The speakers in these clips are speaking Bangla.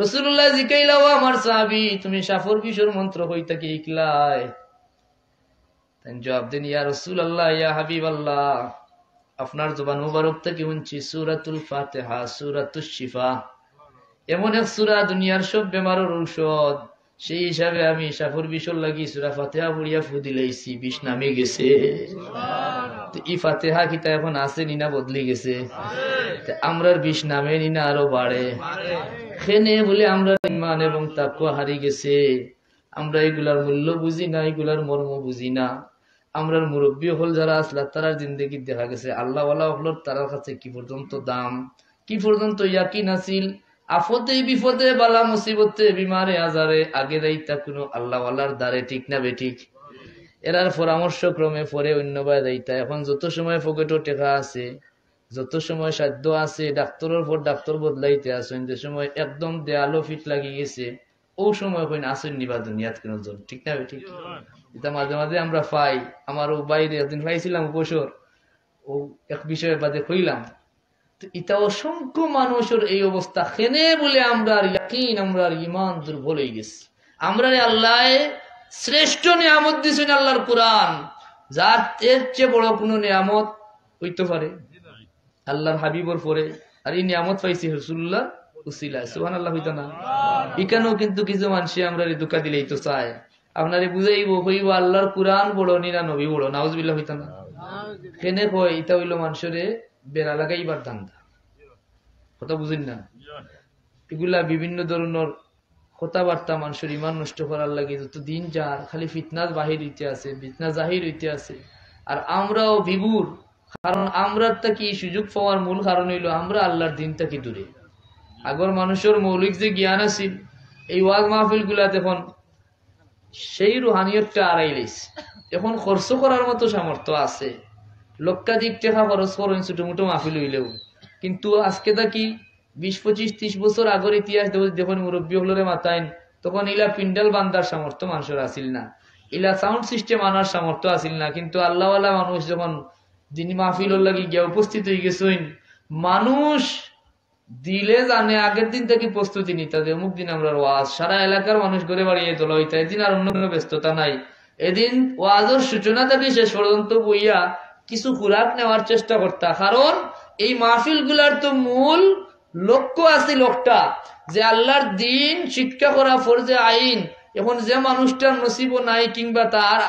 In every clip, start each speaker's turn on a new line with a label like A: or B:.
A: রাসূলুল্লাহ জিকাইলাও আমার সাহাবী তুমি সাফর বিশর মন্ত্র কইতা কি ইকলাই? তাই জবাব দেন ইয়া রাসূলুল্লাহ ইয়া হাবিবাল্লাহ আপনার জবান মুবারক থেকে শুনছি সূরাতুল ফাতিহা সূরাতুশ শিফা এমন এক সূরা দুনিয়ার সব বেমারের ঔষধ সেই হিসাবে আমি সাফর বিশর লাগি সূরা ফাতিহা পড়িয়া ফু দিলাইছি বিষ নামে গেছে। তো এই ফাতিহা কিতা এখন আছে নিনা বদলি গেছে আমরার বিষ নামে নিনা আরো বাড়ে খেনে বলে আমরা ঈমান এবং তাকওয়া হারিয়ে গেছে। আমরা এগুলার মূল্য বুঝি না, এগুলার মর্ম বুঝি না। আমরার মুরব্বী হল যারা আসলা তারার জিন্দগি দেখা গেছে আল্লাহ ওয়ালা হলর তারার কাছে কি পর্যন্ত দাম, কি পর্যন্ত ইয়াকিন আছিল। আফতে বিপদে বালা মুসিবতে বিমারে আজারে আগে দায়িত্ব কোনো আল্লাহ ওয়ালার দ্বারে ঠিক না বেঠিক এরার পরামর্শ ক্রমে পরে অন্য বায় দায়িত্ব। এখন যত সময় পকেটও টেকা আছে, যত সময় সাধ্য আছে, ডাক্তারের পর ডাক্তার বদলাইতে আসেন, যে সময় একদম দেয়ালো ফিট লাগি গেছে ও সময় কইন আসেন নিবা দুনিয়াত কোন জন ঠিক না ঠিক। এটা মাঝে মাঝে আমরা পাই। আমার ও বাইরে একদিন পাইছিলাম উপসর ও এক বিষয়ে বাদে কইলাম। তো এটা অসংখ্য মানুষের এই অবস্থা খেনে বলে আমরা ইয়াকিন আমরা ঈমান দুর্বল হয়ে গেছে। আমরা আল্লাহ শ্রেষ্ঠ নিয়ামত দিয়েছেন আল্লাহর কোরআন, যার এর চেয়ে বড় কোনো নিয়ামত হইতে পারে আল্লাহর হাবিবর পরে। আর এই নিয়ামত পাইছি রাসূলুল্লাহ উসিলা সুবহানাল্লাহ হইতো না। এখানেও কিন্তু কিছু মানুষ আমরা দুঃখা দিলেই তো চায় আপনারে বুঝাইব হইব আল্লাহর কোরআন বড় নিরা নবী বড় নাউজুবিল্লাহ হইতো না। কেনে কয় এটা হইল মানুষরে বেড়া লাগাইবার ধান্দা, কথা বুঝেন না। এগুলা বিভিন্ন ধরনের কথাবার্তা মানুষের ইমান নষ্ট করার লাগে যত দিন যার খালি ফিতনাস বাহির হইতে আছে, ফিতনা জাহির হইতে আছে। আর আমরাও বিভুর, কারণ আমরার কি সুযোগ পাওয়ার মূল কারণ হইল আমরা আল্লাহর দিনটাকে দূরে। আগর মানুষের মৌলিক যে জ্ঞান আছিল এই ওয়াজ মাহফিল গুলা এখন সেই রুহানিয়তটা আড়াই লাইছে। এখন খরচ করার মতো সামর্থ্য আছে, লক্ষাধিক টাকা খরচ করেন ছোট মোটো মাহফিল হইলেও, কিন্তু আজকে তা কি 20-25-30 বছর আগের ইতিহাস যখন মুরব্বী হলরে মাতাইন তখন ইলা পিন্ডাল বান্দার সামর্থ্য মানুষের আসিল না, ইলা সাউন্ড সিস্টেম আনার সামর্থ্য আসিল না। কিন্তু আল্লাহওয়ালা মানুষ যখন দিন মাহফিল লাগি গিয়া উপস্থিত হয়ে গেছেন, মানুষ দিলে জানে আগের দিন থেকে প্রস্তুতি নিতে যে অমুক দিন আমরা ওয়াজ, সারা এলাকার মানুষ ঘরে বাড়িয়ে তোলা হইতা। এদিন আর অন্য কোনো ব্যস্ততা নাই, এদিন ওয়াজের সূচনা থেকে শেষ পর্যন্ত বইয়া কিছু খুরাক নেওয়ার চেষ্টা করতা। কারণ এই মাহফিল গুলার তো মূল লক্ষ্য আছে লোকটা যে আল্লাহর দিন শিক্ষা করা ফরজে আইন। এখন যে মানুষটার নসিব নাই কিংবা তার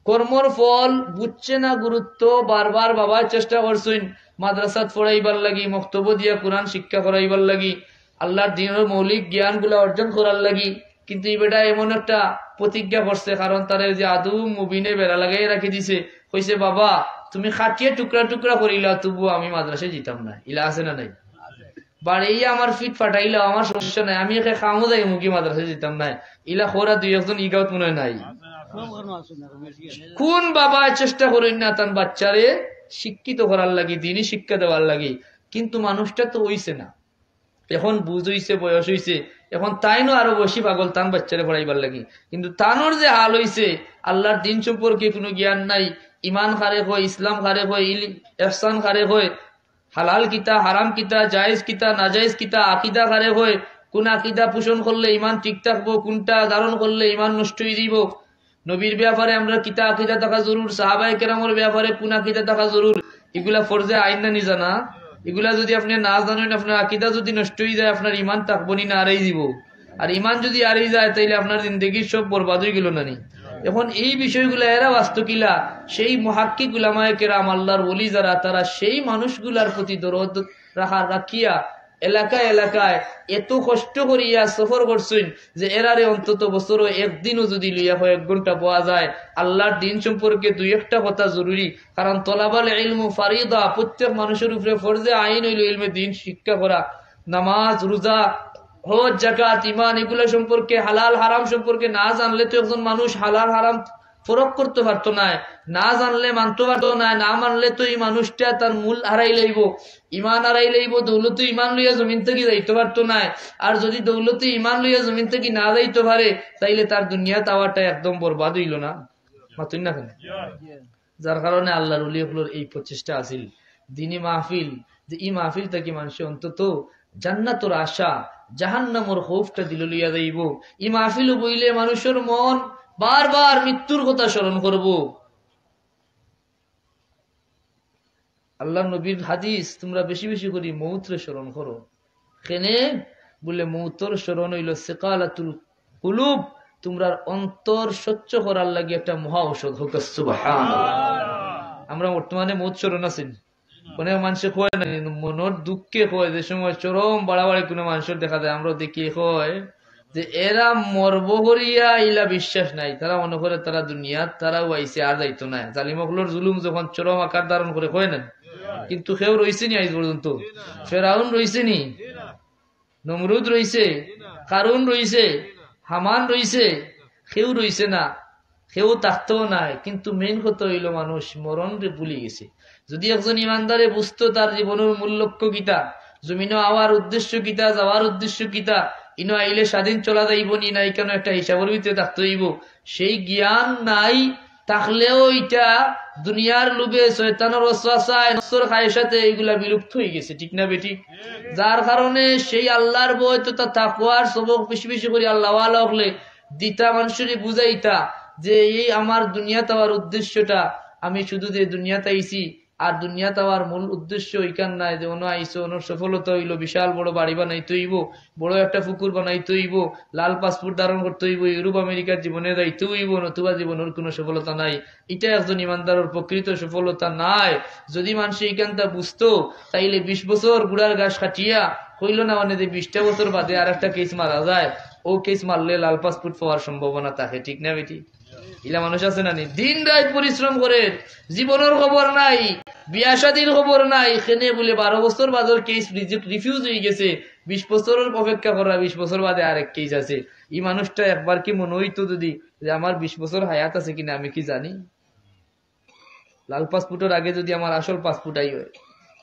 A: কর্মর ফল বুঝছে না গুরুত্ব, বারবার বাবার চেষ্টা করছেন মাদ্রাসাত পড়াইবার লাগি, মক্তব্য দিয়া কোরআন শিক্ষা করাইবার লাগি, আল্লাহর দিনের মৌলিক জ্ঞান গুলা অর্জন করার লাগি, কিন্তু এই বেটা এমন একটা প্রতিজ্ঞা করছে, কারণ তার যে আদু মুবিনে বেড়া লাগাই রাখি দিছে, কইছে বাবা তুমি খাটিয়ে টুকরা টুকরা করিলা তবু আমি মাদ্রাসায় যেতাম না। ইলা আছে না নাই? বাড়িয়ে আমার ফিট ফাটাইলা আমার সমস্যা নাই, আমি একে খামো যাই মুখী মাদ্রাসায় যেতাম না। ইলা খোরা দুই একজন ইগাউত মনে নাই। কোন বাবা চেষ্টা করেন না তার বাচ্চারে শিক্ষিত করার লাগি, দিনই শিক্ষা দেওয়ার লাগি, কিন্তু মানুষটা তো হইছে না। এখন বুঝ হইছে, বয়স হইছে, এখন তাইনও আরো বেশি পাগল তান বাচ্চারে পড়াইবার লাগি। কিন্তু তানোর যে হাল হইছে আল্লাহর দিন সম্পর্কে কোনো জ্ঞান নাই, ইমান খারেক হয়, ইসলাম খারেক হয়, ইহসান খারেক হয়, হালাল কিতা হারাম কিতা জায়েজ কিতা নাজায়েজ কিতা, আকিদা খারেক হয়, কোন আকিদা পোষণ করলে ইমান ঠিক থাকবো, কোনটা ধারণ করলে ইমান নষ্ট হয়ে দিব। নবীর ব্যাপারে আমরা কিতা আকিদা থাকা জরুর, সাহাবায়ে কেরামের ব্যাপারে কোন আকিদা থাকা জরুর, এগুলা ফরজে আইন না নিজা না। এগুলা যদি আপনি না জানেন, আপনার আকিদা যদি নষ্ট হয়ে যায় আপনার ইমান থাকবো না, আড়াই দিব। আর ইমান যদি আড়াই যায় তাইলে আপনার জিন্দগির সব বরবাদ হয়ে গেল না নি। এখন এই বিষয়গুলা এরা বাস্তব কিলা সেই মুহাক্কিক উলামায়ে কেরাম আল্লাহর ওলি যারা, তারা সেই মানুষগুলার প্রতি দরদ রাখিয়া এলাকায় এলাকায় এত কষ্ট করিয়া সফর করছেন যে এরারে অন্তত বছরও একদিনও যদি লইয়া হয় 1 ঘন্টা পাওয়া যায় আল্লাহর দিন সম্পর্কে 2-1টা কথা জরুরি। কারণ তলাবাল ইলমু ফারিদা, প্রত্যেক মানুষের উপরে ফরজে আইন হইল ইলমে দিন শিক্ষা করা। নামাজ, রোজা, হজ, যাকাত, ঈমান এগুলো সম্পর্কে, হালাল হারাম সম্পর্কে না জানলে তো একজন মানুষ হালাল হারাম ফরক করতে পারতো না, না জানলে মানতে পারতো না, না মানলে তো এই মানুষটা তার মূল হারাই লইব, ইমান হারাই লইব। দৌলতে ইমান লইয়া জমিন থেকে যাইতে পারতো না, আর যদি দৌলতে ইমান লইয়া জমিন থেকে না যাইতে পারে তাইলে তার দুনিয়া তাওয়াটা একদম বরবাদ হইল না। মাতুন না কেন? যার কারণে আল্লাহর ওলিগুলোর এই প্রচেষ্টা আছিল দিনী মাহফিল, যে এই মাহফিল থেকে মানুষের অন্তত জান্নাতের আশা, জাহান্নামের খৌফটা দিল লইয়া যাইব। ই মাহফিল বইলে মানুষের মন বারবার মৃত্যুর কথা স্মরণ করব। আল্লাহ নবীর হাদিস, তোমরা বেশি বেশি করে মৌতরে স্মরণ করো। কেনে বলে মৌতর স্মরণ হইল সিকালাতুল কুলুব, তোমরার অন্তর স্বচ্ছ করার লাগে একটা মহা ঔষধ হোক। সুবহানাল্লাহ। আমরা বর্তমানে মৌত স্মরণ আছি, অনেক মানুষে কয় না মনের দুঃখে কয়, যে সময় চরম বাড়াবাড়ি কোনো মানুষের দেখা যায় আমরা দেখি কয় যে এরা মরব করিয়া ইলা বিশ্বাস নাই, তারা মনে করে তারা দুনিয়াত তারাও আইসে আর যাইতো না। জালিমকলর জুলুম যখন চরম আকার ধারণ করে কয় না, কিন্তু কেউ রয়েছে নি আজ পর্যন্ত? ফেরাউন রয়েছে নি, নমরুদ রয়েছে, কারুন রয়েছে, হামান রয়েছে, কেউ রয়েছে না, কেউ থাকতেও নাই। কিন্তু মেইন কথা হইল মানুষ মরণ রে ভুলে গেছে। যদি একজন ইমানদারে বুঝতো তার জীবনের মূল লক্ষ্য কিতা, জমিনে আওয়ার উদ্দেশ্য কিতা, যাওয়ার উদ্দেশ্য কিতা, ইনো আইলে স্বাধীন চলা যাইব নি নাই কেন একটা হিসাবের ভিতরে থাকতে হইব, সেই জ্ঞান নাই থাকলেও এটা দুনিয়ার লোভে শয়তানের ওয়াসওয়াসায় নফসের খায়েশাতে এইগুলা বিলুপ্ত হয়ে গেছে। ঠিক না বেঠিক? যার কারণে সেই আল্লাহর ভয় তথা তাকওয়ার সবক বেশি বেশি করে আল্লাহ ওয়ালা হলে দিতা মানুষেরই বুঝাইতা যে এই আমার দুনিয়া তাওয়ার উদ্দেশ্যটা, আমি শুধু যে দুনিয়াতে আইছি আর দুনিয়া তাওয়ার মূল উদ্দেশ্য ওইখান নাই যে অন্য আইসো ওনার সফলতা হইলো বিশাল বড় বাড়ি বানাইতে হইব, বড় একটা পুকুর বানাইতে হইব, লাল পাসপোর্ট ধারণ করতে হইব, ইউরোপ আমেরিকার জীবনে যাইতে হইব, নতুবা জীবনের কোনো সফলতা নাই। এটা একজন ইমানদারের প্রকৃত সফলতা নাই। যদি মানুষ এইখানটা বুঝতো তাইলে 20 বছর গুড়ার ঘাস কাটিয়া হইল না, মানে যে 20টা বছর বাদে আর একটা কেস মারা যায়, ও কেস মারলে লাল পাসপোর্ট পাওয়ার সম্ভাবনা থাকে। ঠিক না বেটি? ইলা মানুষ আছে না, দিন রাত পরিশ্রম করে, জীবনের খবর নাই, বিয়া শাদীর খবর নাই, এখানে বলে 12 বছর বাদর কেস রিফিউজ হয়ে গেছে, 20 বছরের অপেক্ষা করা, 20 বছর বাদে আরেক কেস আছে। এই মানুষটা একবার কি মনে হইতো যদি যে আমার 20 বছর হায়াত আছে কিনা আমি কি জানি, লাল পাসপোর্টের আগে যদি আমার আসল পাসপোর্টাই হয়।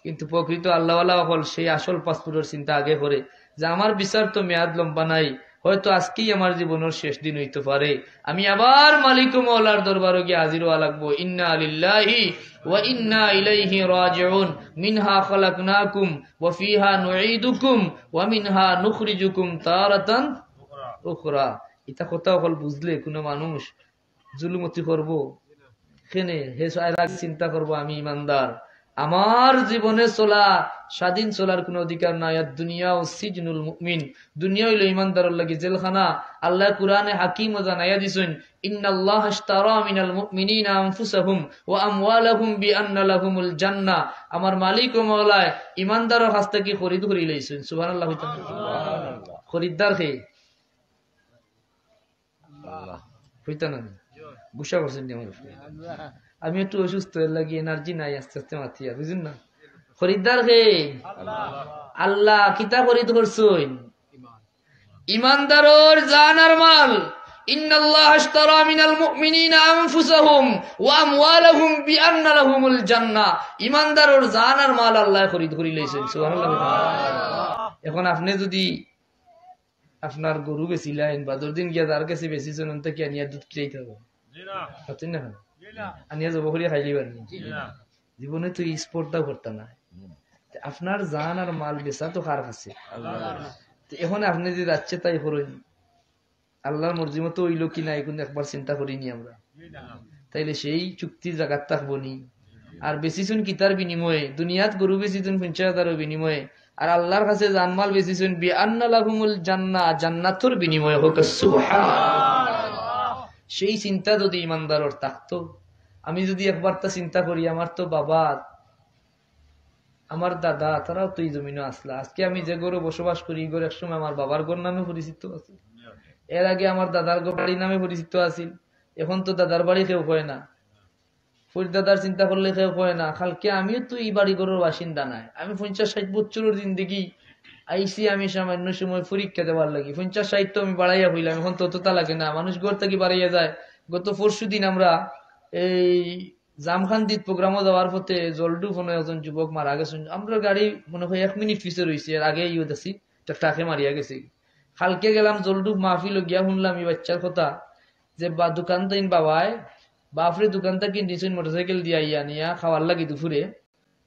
A: কিন্তু প্রকৃত আল্লাহওয়ালা হল সেই আসল পাসপোর্টের চিন্তা আগে করে যে আমার বিচার তো মেয়াদ লম্বা নাই, হয়তো আজকেই আমার জীবনের শেষ দিন হইতে পারে, আমি আবার মালিক ও মওলার দরবারে গিয়ে হাজির হওয়া লাগবো। ইন্না লিল্লাহি ওয়া ইন্না ইলাইহি রাজিউন, মিনহা খালাকনাকুম ওয়া ফিহা নুঈদুকুম ওয়া মিনহা নুখরিজুকুম তারাতান উখরা। এটা কথা হল বুঝলে কোনো মানুষ জুলুমতি করব কেনে? হে চিন্তা করবো আমি ইমানদার, আমার জীবনে চলা স্বাধীন চলার কোন অধিকার নাই। দুনিয়া ও সিজনুল মুমিন, দুনিয়া হইল ইমানদারের লাগি জেলখানা। আল্লাহ কুরআনে হাকিম ও জানাইয়া দিছেন, ইন্নাল্লাহ আশতারা মিনাল মুমিনিনা আনফুসাহুম ওয়া আমওয়ালাহুম বিআন্না লাহুমুল জান্নাহ। আমার মালিক ও মাওলা ইমানদারের কাছ থেকে খরিদ করে লইছেন। সুবহানাল্লাহ। খরিদ্দার কে? আল্লাহ। হইতা না গুসা করছেন আমার উপরে। আমি একটু অসুস্থ লাগি, এনার্জি নাই, আস্তে আস্তে মাতিয়া, বুঝুন না। খরিদ্দার কে? আল্লাহ। কিতা খরিদ করছেন? ইমানদারের জান আর মাল। ইন্নাল্লাহ আশতারা মিনাল মুমিনিনা আনফুসাহুম ওয়া আমওয়ালাহুম বিআন্না লাহুমুল জান্নাহ। ইমানদারের জান আর মাল আল্লাহ খরিদ করে লইছেন। সুবহানাল্লাহ। এখন আপনি যদি আপনার গরু বেচিলেন বা দিন গিয়া যার কাছে বেচিছেন অন্ত কি আনিয়া দুধ কিনাইতে হবে? না, আনিয়া জব করিয়া খাইলি পারনি। জীবনে তো স্পর্ধা করতে না। আপনার জান আর মাল বেচা তো কার কাছে? এখন আপনি যে যাচ্ছে তাই করুন, আল্লাহর মর্জি মতো হইল কি না এখন একবার চিন্তা করিনি আমরা। তাইলে সেই চুক্তির জায়গার থাকবো নি। আর বেচিছুন কিতার বিনিময়ে? দুনিয়াত গরু বেচিছুন 50,000 বিনিময়ে, আর আল্লাহর কাছে জানমাল বেচিছুন বিআন্না লাহুমুল জান্নাহ, জান্নাতের বিনিময়ে হোক। সুবহানাল্লাহ। সেই চিন্তা যদি ইমানদারের থাকতো, আমি যদি একবার তা চিন্তা করি, আমার তো বাবা আমার দাদা তারাও তো এই জমিনে আসলা, আজকে আমি যে ঘরে বসবাস করি এই ঘরে একসময় আমার বাবার ঘর নামে পরিচিত আছে, এর আগে আমার দাদার বাড়ি নামে পরিচিত আছিল, এখন তো দাদার বাড়ি কেউ কয় না, দাদার চিন্তা করলে কেউ কয় না। কালকে আমিও তো এই বাড়ি ঘরের বাসিন্দা নাই, আমি 50-60 বছরের জিন্দেগি আইসি, আমি সামান্য সময় পরীক্ষা দেওয়ার লাগি 50-60 তো আমি বাড়াইয়া হইলাম, এখন ততটা লাগে না, মানুষ ঘর থেকে বাড়াইয়া যায়। গত পরশু দিন আমরা এই জামখান্দিত প্রোগ্রামও যাওয়ার পথে জলডু ফোনে একজন যুবক মারা গেছেন, আমরা গাড়ি মনে হয় 1 মিনিট পিছে রয়েছে, এর আগে ইউদ আছি টাকে মারিয়া গেছে। কালকে গেলাম জলডু মাহফিল গিয়া শুনলাম এই বাচ্চার কথা যে বা দোকান তাইন বাবায় বাপরে দোকান থেকে দিয়েছেন মোটরসাইকেল দিয়া ইয়া নিয়া খাওয়ার লাগি দুপুরে,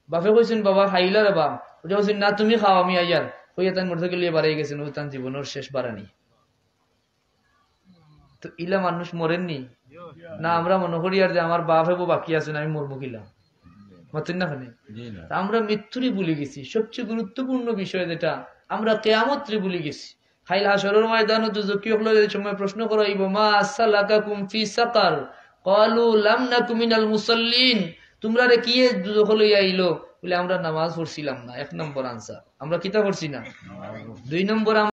A: বাপে কইছেন বাবা খাইলা রে বাপ, ওটা বলছেন না তুমি খাও আমি আইয়ার, হইয়া তান মরে গেলে বাড়াই গেছেন ও তার জীবনের শেষ বাড়ানি। তো ইলা মানুষ মরেননি না, আমরা মনে করি আর যে আমার বাপ হেবো বাকি আছেন আমি মরবো কিলা মাতেন না খানে। আমরা মৃত্যুরই ভুলে গেছি। সবচেয়ে গুরুত্বপূর্ণ বিষয় যেটা আমরা কেয়ামতরে ভুলে গেছি। হাইল হাশরের ময়দানে দুজকিয়কদের সময় প্রশ্ন করা হইব মা সালাকাকুম ফি সাকার ক্বালু লাম নাকু মিনাল মুসাল্লিন, তোমরা রে কি দুজখ লইয়া আইলো বলে আমরা নামাজ পড়ছিলাম না। 1 নম্বর আনসার। আমরা কিতা পড়ছি না। 2 নম্বর